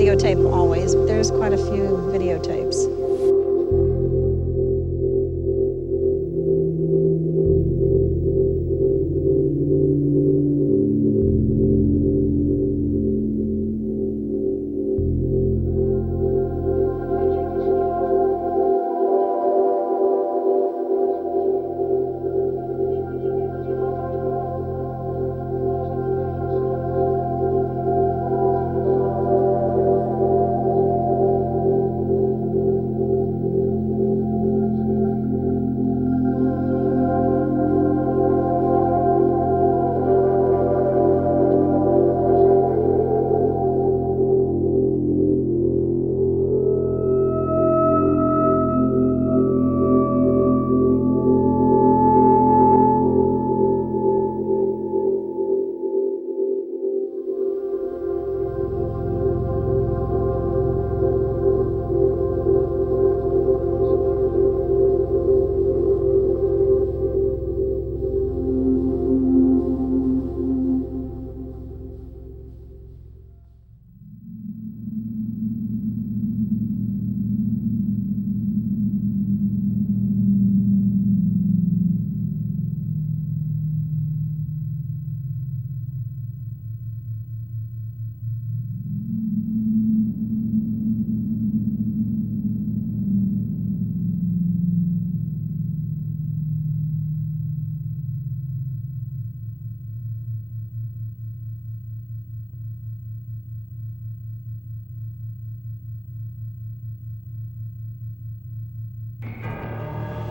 videotape always, but there's quite a few videotapes.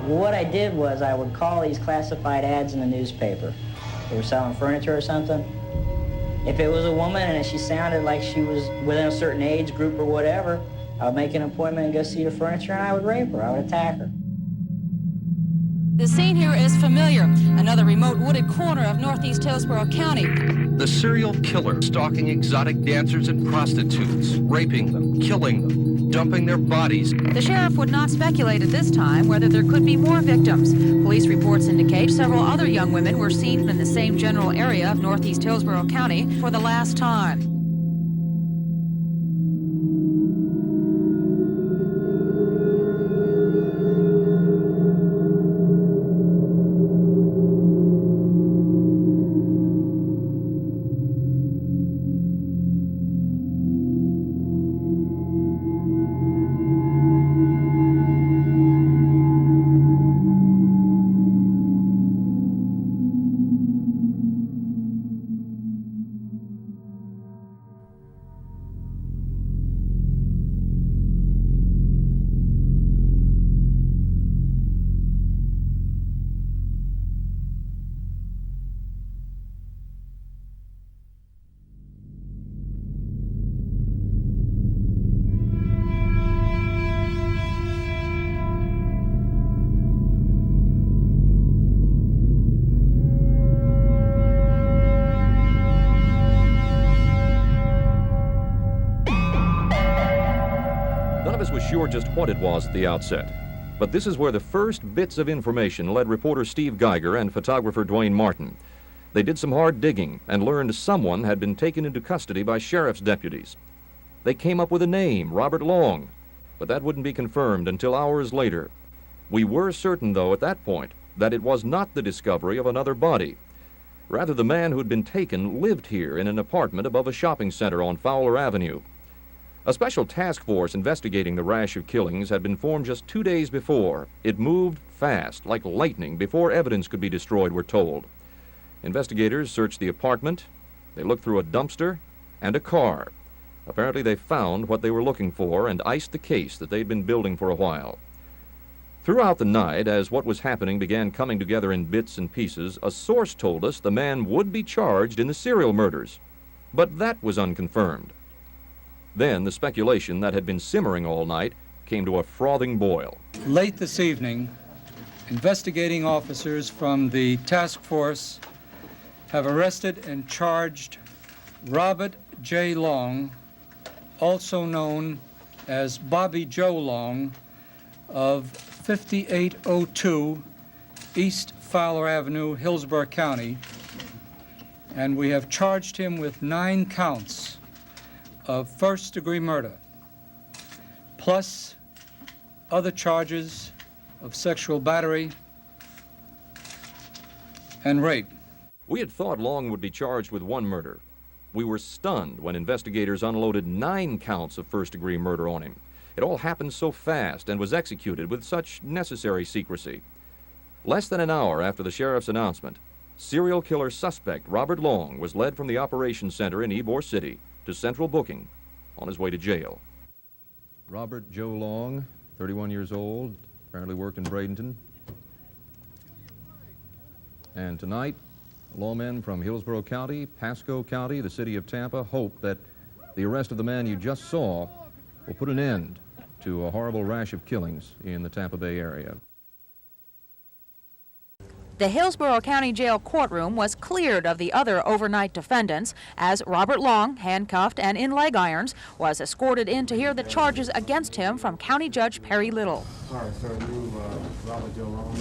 What I did was I would call these classified ads in the newspaper. They were selling furniture or something. If it was a woman and she sounded like she was within a certain age group or whatever, I would make an appointment and go see the furniture and I would rape her. I would attack her. The scene here is familiar. Another remote wooded corner of northeast Hillsborough County. The serial killer stalking exotic dancers and prostitutes, raping them, killing them, dumping their bodies. The sheriff would not speculate at this time whether there could be more victims. Police reports indicate several other young women were seen in the same general area of northeast Hillsborough County for the last time. Sure just what it was at the outset. But this is where the first bits of information led reporter Steve Geiger and photographer Dwayne Martin. They did some hard digging and learned someone had been taken into custody by sheriff's deputies. They came up with a name, Robert Long, but that wouldn't be confirmed until hours later. We were certain, though, at that point, that it was not the discovery of another body. Rather, the man who had been taken lived here in an apartment above a shopping center on Fowler Avenue. A special task force investigating the rash of killings had been formed just 2 days before. It moved fast, like lightning, before evidence could be destroyed, we're told. Investigators searched the apartment, they looked through a dumpster and a car. Apparently they found what they were looking for and iced the case that they'd been building for a while. Throughout the night, as what was happening began coming together in bits and pieces, a source told us the man would be charged in the serial murders. But that was unconfirmed. Then the speculation that had been simmering all night came to a frothing boil. Late this evening, investigating officers from the task force have arrested and charged Robert J. Long, also known as Bobby Joe Long, of 5802 East Fowler Avenue, Hillsborough County, and we have charged him with 9 counts of first-degree murder, plus other charges of sexual battery and rape. We had thought Long would be charged with one murder. We were stunned when investigators unloaded 9 counts of first-degree murder on him. It all happened so fast and was executed with such necessary secrecy. Less than an hour after the sheriff's announcement, serial killer suspect Robert Long was led from the operations center in Ybor City to central booking on his way to jail. Robert Joe Long, 31 years old, apparently worked in Bradenton. And tonight, lawmen from Hillsborough County, Pasco County, the city of Tampa hope that the arrest of the man you just saw will put an end to a horrible rash of killings in the Tampa Bay area. The Hillsborough County Jail courtroom was cleared of the other overnight defendants as Robert Long, handcuffed and in leg irons, was escorted in to hear the charges against him from County Judge Perry Little. All right, sir, you, Robert Joe Long.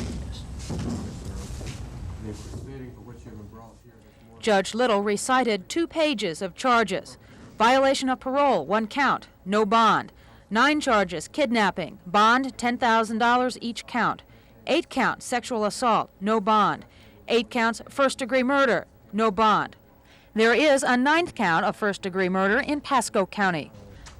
Judge Little recited 2 pages of charges. Violation of parole, 1 count, no bond. 9 charges, kidnapping, bond $10,000 each count. 8 counts, sexual assault, no bond. 8 counts, first-degree murder, no bond. There is a 9th count of first-degree murder in Pasco County.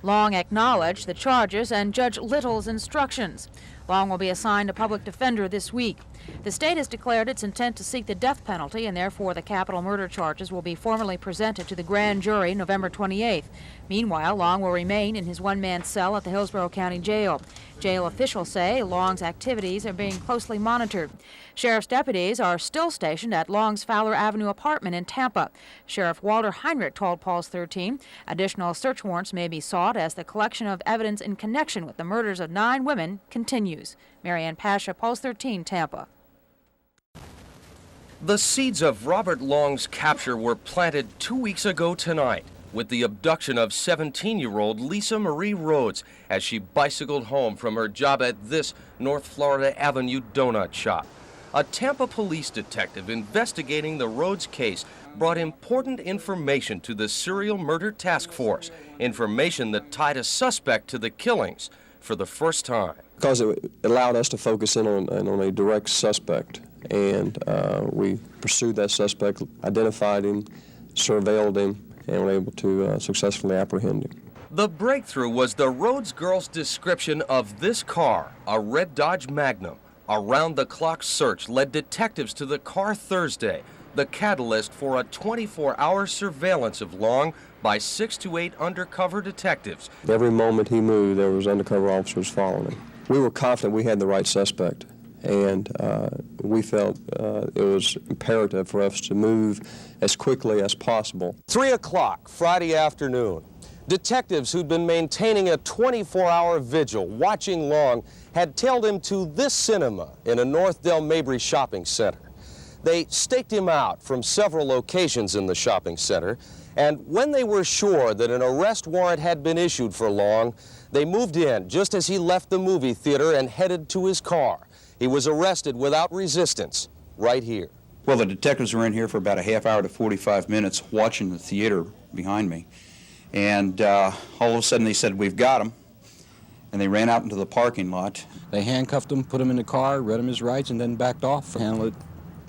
Long acknowledged the charges and Judge Little's instructions. Long will be assigned a public defender this week. The state has declared its intent to seek the death penalty, and therefore the capital murder charges will be formally presented to the grand jury November 28th. Meanwhile, Long will remain in his one-man cell at the Hillsborough County Jail. Jail officials say Long's activities are being closely monitored. Sheriff's deputies are still stationed at Long's Fowler Avenue apartment in Tampa. Sheriff Walter Heinrich told Pulse 13 additional search warrants may be sought as the collection of evidence in connection with the murders of 9 women continues. Marianne Pasha, Pulse 13, Tampa. The seeds of Robert Long's capture were planted 2 weeks ago tonight with the abduction of 17-year-old Lisa Marie Rhodes as she bicycled home from her job at this North Florida Avenue donut shop. A Tampa police detective investigating the Rhodes case brought important information to the serial murder task force, information that tied a suspect to the killings for the first time. Because it allowed us to focus in on a direct suspect, and we pursued that suspect, identified him, surveilled him, and were able to successfully apprehend him. The breakthrough was the Rhodes girl's description of this car, a red Dodge Magnum. A round-the-clock search led detectives to the car Thursday, the catalyst for a 24-hour surveillance of Long by 6 to 8 undercover detectives. Every moment he moved, there was undercover officers following him. We were confident we had the right suspect, and we felt it was imperative for us to move as quickly as possible. 3 o'clock Friday afternoon. Detectives who'd been maintaining a 24-hour vigil watching Long had tailed him to this cinema in a North Del Mabry shopping center. They staked him out from several locations in the shopping center, and when they were sure that an arrest warrant had been issued for Long, they moved in just as he left the movie theater and headed to his car. He was arrested without resistance right here. Well, the detectives were in here for about a half hour to 45 minutes watching the theater behind me. And all of a sudden they said, "We've got him." And they ran out into the parking lot. They handcuffed him, put him in the car, read him his rights, and then backed off. Handled it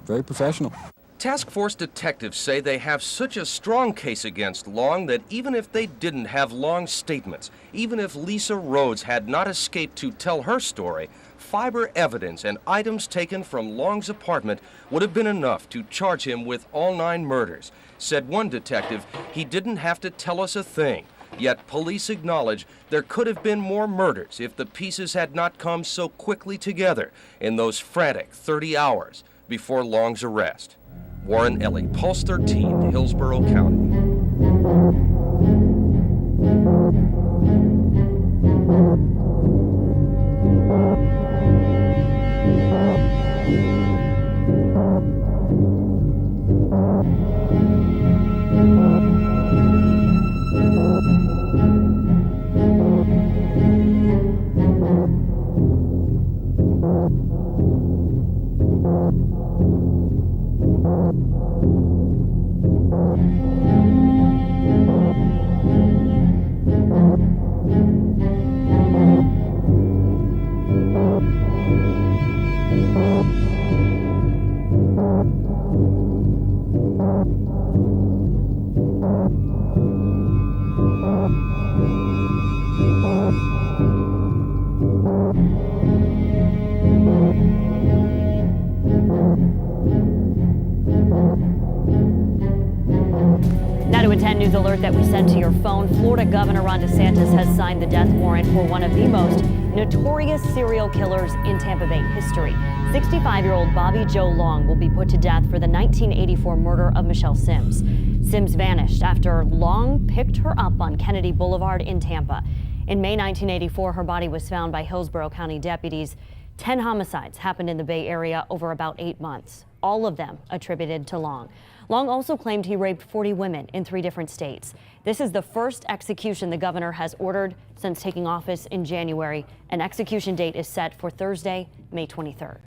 very professional. Task Force detectives say they have such a strong case against Long that even if they didn't have Long's statements, even if Lisa Rhodes had not escaped to tell her story, fiber evidence and items taken from Long's apartment would have been enough to charge him with all 9 murders. Said one detective, he didn't have to tell us a thing. Yet police acknowledge there could have been more murders if the pieces had not come so quickly together in those frantic 30 hours before Long's arrest. Warren Ellie, Pulse 13, Hillsborough County. alert that we sent to your phone. Florida Governor Ron DeSantis has signed the death warrant for one of the most notorious serial killers in Tampa Bay history. 65-year-old Bobby Joe Long will be put to death for the 1984 murder of Michelle Sims. Sims vanished after Long picked her up on Kennedy Boulevard in Tampa. In May 1984, her body was found by Hillsborough County deputies. 10 homicides happened in the Bay Area over about 8 months, all of them attributed to Long. Long also claimed he raped 40 women in 3 different states. This is the first execution the governor has ordered since taking office in January. An execution date is set for Thursday, May 23rd.